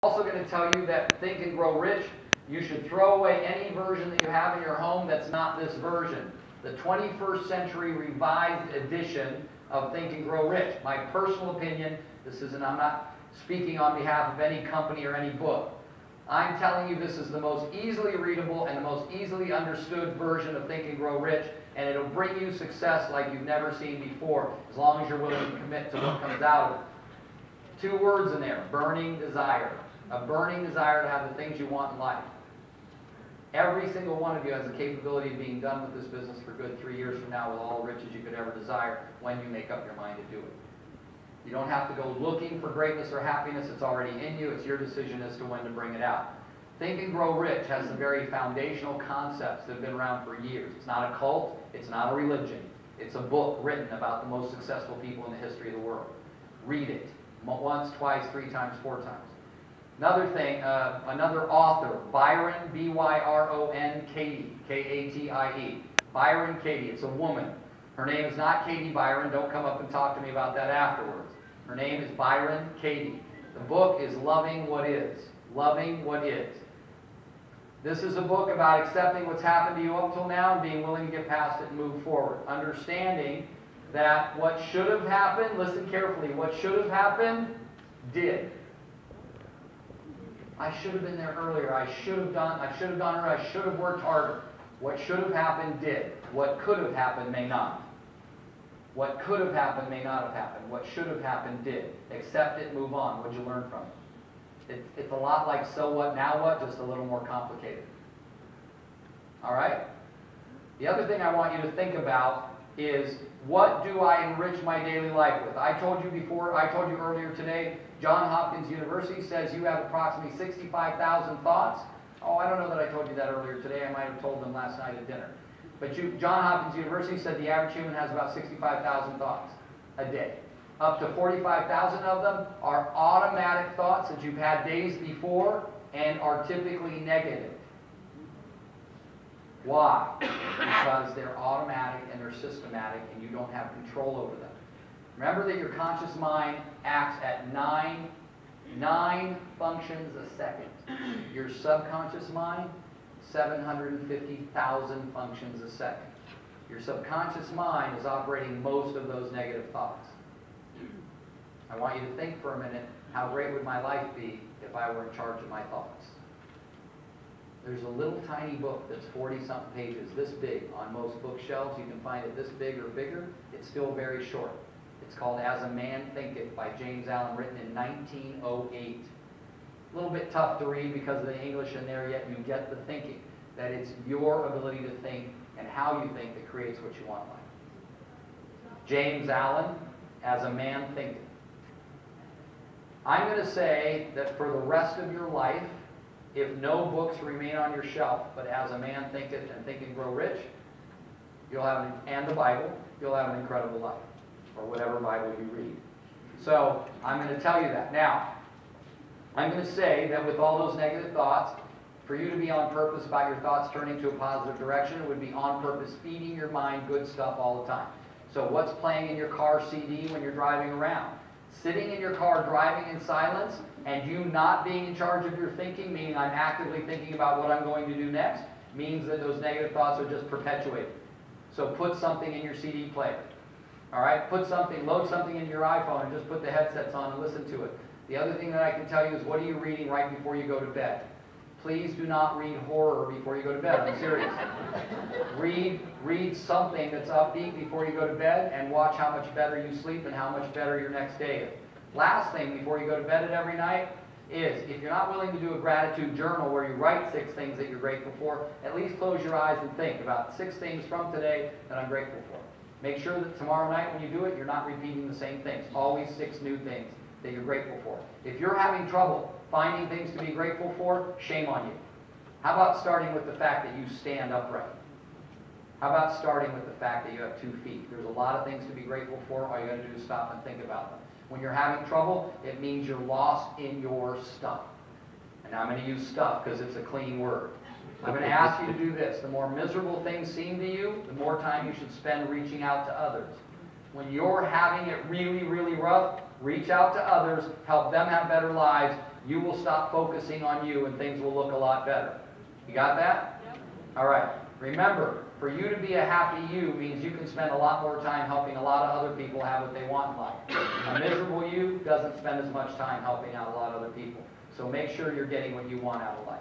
Also going to tell you that Think and Grow Rich, you should throw away any version that you have in your home that's not this version. The 21st Century Revised Edition of Think and Grow Rich. My personal opinion, I'm not speaking on behalf of any company or any book. I'm telling you this is the most easily readable and the most easily understood version of Think and Grow Rich, and it'll bring you success like you've never seen before, as long as you're willing to commit to what comes out of it. 2 words in there: burning desire. A burning desire to have the things you want in life. Every single one of you has the capability of being done with this business for good 3 years from now with all the riches you could ever desire when you make up your mind to do it. You don't have to go looking for greatness or happiness. It's already in you. It's your decision as to when to bring it out. Think and Grow Rich has some very foundational concepts that have been around for years. It's not a cult. It's not a religion. It's a book written about the most successful people in the history of the world. Read it once, twice, 3 times, 4 times. Another thing, another author, Byron, B-Y-R-O-N, Katie, K-A-T-I-E. Byron Katie. It's a woman. Her name is not Katie Byron. Don't come up and talk to me about that afterwards. Her name is Byron Katie. The book is Loving What Is. Loving What Is. This is a book about accepting what's happened to you up till now and being willing to get past it and move forward. Understanding that what should have happened, listen carefully, what should have happened, did. I should have been there earlier. I should have gone earlier. I should have worked harder. What should have happened did. What could have happened may not. What could have happened may not have happened. What should have happened did. Accept it, move on. What did you learn from it? It's a lot like So What, Now What, just a little more complicated. All right? The other thing I want you to think about is, what do I enrich my daily life with? I told you earlier today, Johns Hopkins University says you have approximately 65,000 thoughts. Oh, I don't know that I told you that earlier today. I might have told them last night at dinner. But Johns Hopkins University said the average human has about 65,000 thoughts a day. Up to 45,000 of them are automatic thoughts that you've had days before and are typically negative. Why? Because they're automatic and they're systematic and you don't have control over them. Remember that your conscious mind acts at nine functions a second. Your subconscious mind, 750,000 functions a second. Your subconscious mind is operating most of those negative thoughts. I want you to think for a minute, how great would my life be if I were in charge of my thoughts? There's a little tiny book that's 40-something pages, this big, on most bookshelves. You can find it this big or bigger. It's still very short. It's called As a Man Thinketh by James Allen, written in 1908. A little bit tough to read because of the English in there, yet you get the thinking. That it's your ability to think and how you think that creates what you want in life. James Allen, As a Man Thinketh. I'm going to say that for the rest of your life, if no books remain on your shelf, but As a Man Thinketh and Think and Grow Rich, and the Bible, you'll have an incredible life, or whatever Bible you read. So I'm going to tell you that. Now, I'm going to say that with all those negative thoughts, for you to be on purpose about your thoughts turning to a positive direction, it would be on purpose feeding your mind good stuff all the time. So what's playing in your car CD when you're driving around? Sitting in your car driving in silence and you not being in charge of your thinking, meaning I'm actively thinking about what I'm going to do next, means that those negative thoughts are just perpetuated. So put something in your CD player. All right? Load something in your iPhone and just put the headsets on and listen to it. The other thing that I can tell you is, what are you reading right before you go to bed? Please do not read horror before you go to bed. I'm serious. Read something that's upbeat before you go to bed, and watch how much better you sleep and how much better your next day is. Last thing before you go to bed every night is, if you're not willing to do a gratitude journal where you write 6 things that you're grateful for, at least close your eyes and think about 6 things from today that I'm grateful for. Make sure that tomorrow night when you do it, you're not repeating the same things. Always 6 new things that you're grateful for. If you're having trouble finding things to be grateful for, shame on you. How about starting with the fact that you stand upright? How about starting with the fact that you have 2 feet? There's a lot of things to be grateful for. All you got to do is stop and think about them. When you're having trouble, it means you're lost in your stuff. And I'm going to use stuff because it's a clean word. I'm going to ask you to do this. The more miserable things seem to you, the more time you should spend reaching out to others. When you're having it really, really rough, reach out to others, help them have better lives, you will stop focusing on you and things will look a lot better. You got that? Yep. All right. Remember, for you to be a happy you means you can spend a lot more time helping a lot of other people have what they want in life. A miserable you doesn't spend as much time helping out a lot of other people. So make sure you're getting what you want out of life.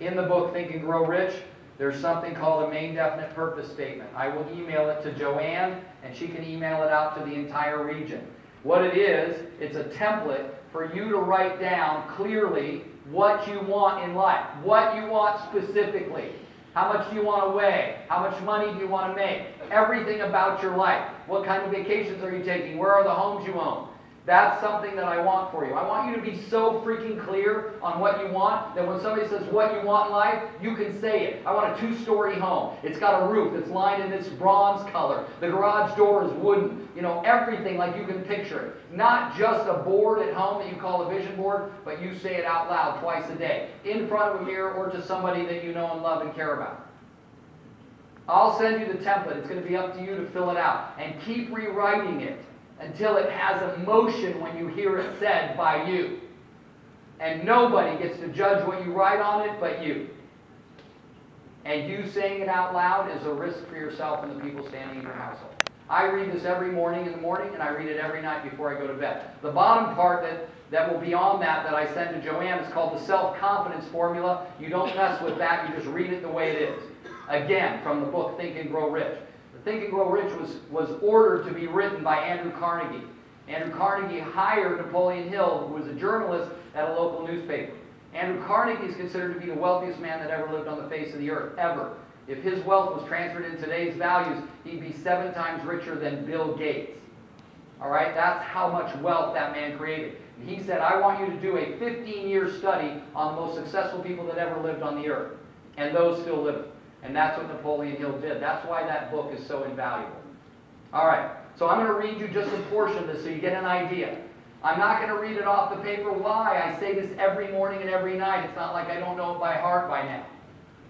In the book, Think and Grow Rich, there's something called a main definite purpose statement. I will email it to Joanne, and she can email it out to the entire region. What it is, it's a template for you to write down clearly what you want in life, what you want specifically. How much do you want to weigh? How much money do you want to make? Everything about your life. What kind of vacations are you taking? Where are the homes you own? That's something that I want for you. I want you to be so freaking clear on what you want that when somebody says what you want in life, you can say it. I want a 2-story home. It's got a roof. It's lined in this bronze color. The garage door is wooden. You know, everything like you can picture it. Not just a board at home that you call a vision board, but you say it out loud twice a day. In front of a mirror or to somebody that you know and love and care about. I'll send you the template. It's going to be up to you to fill it out. And keep rewriting it until it has emotion when you hear it said by you. And nobody gets to judge what you write on it but you. And you saying it out loud is a risk for yourself and the people standing in your household. I read this every morning in the morning, and I read it every night before I go to bed. The bottom part that will be on that I send to Joanne is called the self-confidence formula. You don't mess with that. You just read it the way it is. Again, from the book Think and Grow Rich. Think and Grow Rich was ordered to be written by Andrew Carnegie. Andrew Carnegie hired Napoleon Hill, who was a journalist at a local newspaper. Andrew Carnegie is considered to be the wealthiest man that ever lived on the face of the earth, ever. If his wealth was transferred in today's values, he'd be 7 times richer than Bill Gates. All right? That's how much wealth that man created. And he said, I want you to do a 15-year study on the most successful people that ever lived on the earth. And those still living. And that's what Napoleon Hill did. That's why that book is so invaluable. All right, so I'm going to read you just a portion of this so you get an idea. I'm not going to read it off the paper. Why? I say this every morning and every night. It's not like I don't know it by heart by now.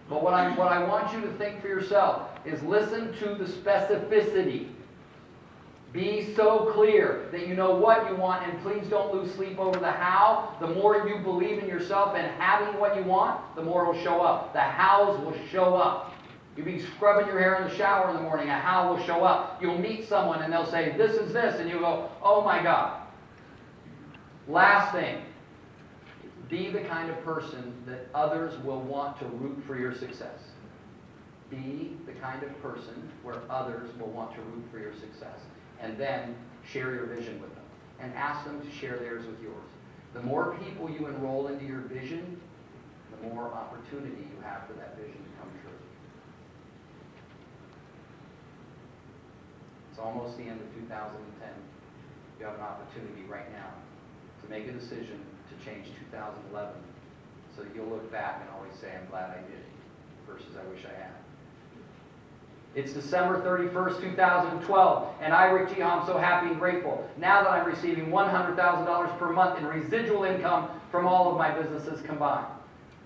But what I want you to think for yourself is listen to the specificity. Be so clear that you know what you want, and please don't lose sleep over the how. The more you believe in yourself and having what you want, the more it will show up. The hows will show up. You'll be scrubbing your hair in the shower in the morning, a how will show up. You'll meet someone and they'll say, this is this, and you'll go, oh my God. Last thing, be the kind of person that others will want to root for your success. Be the kind of person where others will want to root for your success. And then share your vision with them. And ask them to share theirs with yours. The more people you enroll into your vision, the more opportunity you have for that vision to come true. It's almost the end of 2010. You have an opportunity right now to make a decision to change 2011 so that you'll look back and always say, I'm glad I did, versus I wish I had. It's December 31st, 2012, and I, Rick G. I'm so happy and grateful now that I'm receiving $100,000 per month in residual income from all of my businesses combined.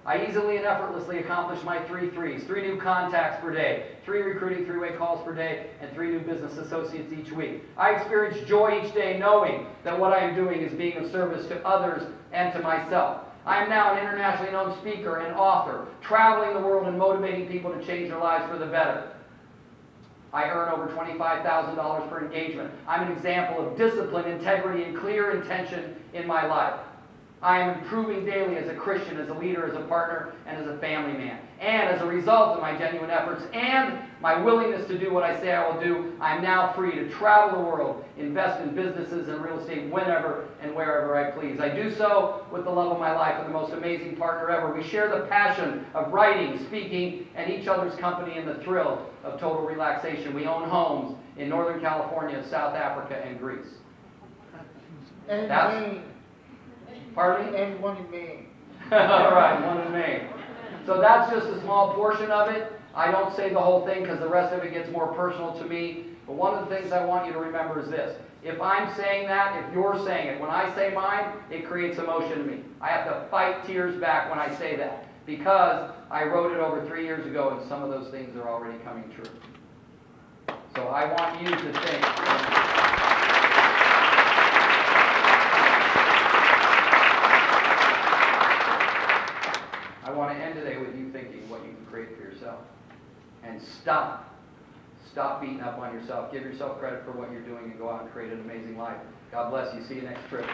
I easily and effortlessly accomplished my 3 threes, 3 new contacts per day, 3 recruiting 3-way calls per day, and 3 new business associates each week. I experience joy each day knowing that what I am doing is being of service to others and to myself. I am now an internationally known speaker and author, traveling the world and motivating people to change their lives for the better. I earn over $25,000 per engagement. I'm an example of discipline, integrity, and clear intention in my life. I am improving daily as a Christian, as a leader, as a partner, and as a family man. And as a result of my genuine efforts and my willingness to do what I say I will do, I'm now free to travel the world, invest in businesses and real estate whenever and wherever I please. I do so with the love of my life and the most amazing partner ever. We share the passion of writing, speaking, and each other's company and the thrill of total relaxation. We own homes in Northern California, South Africa, and Greece. And Maine. Pardon me? And one in Maine. All right, one in Maine. So that's just a small portion of it. I don't say the whole thing because the rest of it gets more personal to me. But one of the things I want you to remember is this. If I'm saying that, if you're saying it, when I say mine, it creates emotion to me. I have to fight tears back when I say that because I wrote it over 3 years ago and some of those things are already coming true. So I want you to think. create for yourself. And stop beating up on yourself. Give yourself credit for what you're doing and go out and create an amazing life. God bless you. See you next trip.